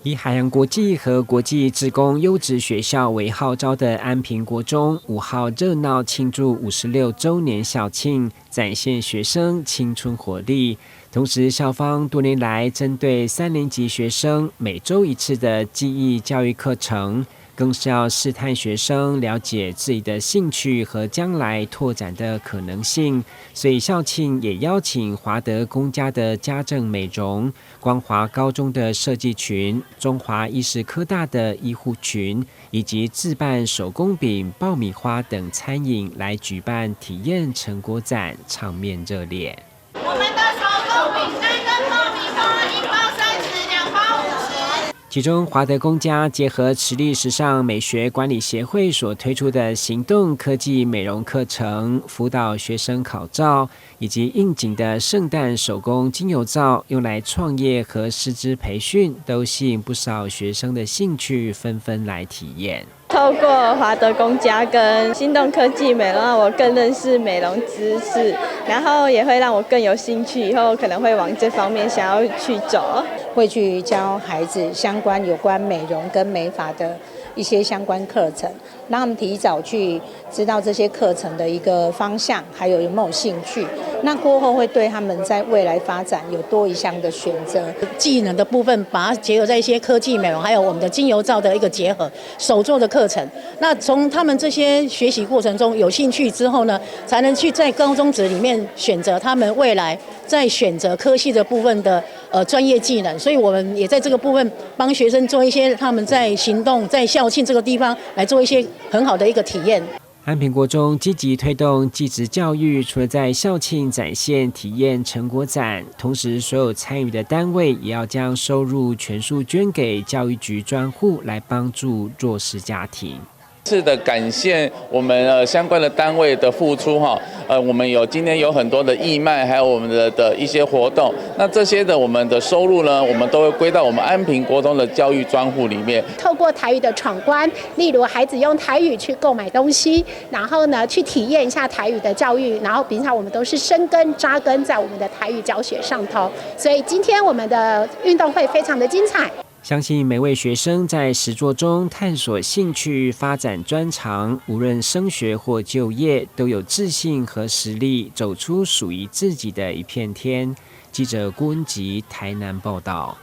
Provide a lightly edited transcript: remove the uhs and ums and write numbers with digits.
以海洋國際和國際志工優質學校為號召的安平國中5號熱鬧慶祝56週年校慶，展現學生青春活力。同時，校方多年來針對3年級學生每週1次的記憶教育課程，更是要試探學生了解自己的興趣和將來拓展的可能性。所以校慶也邀請華德公家的家政美容、光華高中的設計群、中華醫事科大的醫護群，以及自辦手工餅、爆米花等餐飲來舉辦體驗成果展，場面熱烈。我們的手工餅乾跟爆米花1包30，2包50。其中，華德公家結合池力時尚美學管理協會所推出的行動科技美容課程，輔導學生考照，以及應景的聖誕手工精油皂，用來創業和師資培訓，都吸引不少學生的興趣，紛紛來體驗。透過華德公家跟心動科技美容，讓我更認識美容知識，然後也會讓我更有興趣，以後可能會往這方面想要去走，會去教孩子相關有關美容跟美髮的一些相關課程，讓他們提早去知道這些課程的一個方向，還有沒有興趣。那過後會對他們在未來發展有多一項的選擇。技能的部分，把它結合在一些科技美容，還有我們的精油皂的一個結合，手做的課程。那從他們這些學習過程中有興趣之後呢，才能去在高中職裡面選擇他們未來在選擇科系的部分的專業技能。所以我們也在這個部分幫學生做一些他們在行動在校慶這個地方來做一些很好的一個體驗。安平國中積極推動技職教育，除了在校慶展現體驗成果展，同時所有參與的單位也要將收入全數捐給教育局專戶，來幫助弱勢家庭。是的，感謝我們相關的單位的付出哈。我們今天有很多的義賣，還有我們的一些活動。那這些的我們的收入呢，我們都會歸到我們安平國中的教育專戶裡面。透過台語的闖關，例如孩子用台語去購買東西，然後呢去體驗一下台語的教育，然後平常我們都是生根扎根在我們的台語教學上頭。所以今天我們的運動會非常的精彩。相信每位學生在實作中探索興趣、發展專長，無論升學或就業，都有自信和實力走出屬於自己的一片天。記者郭文吉台南報道。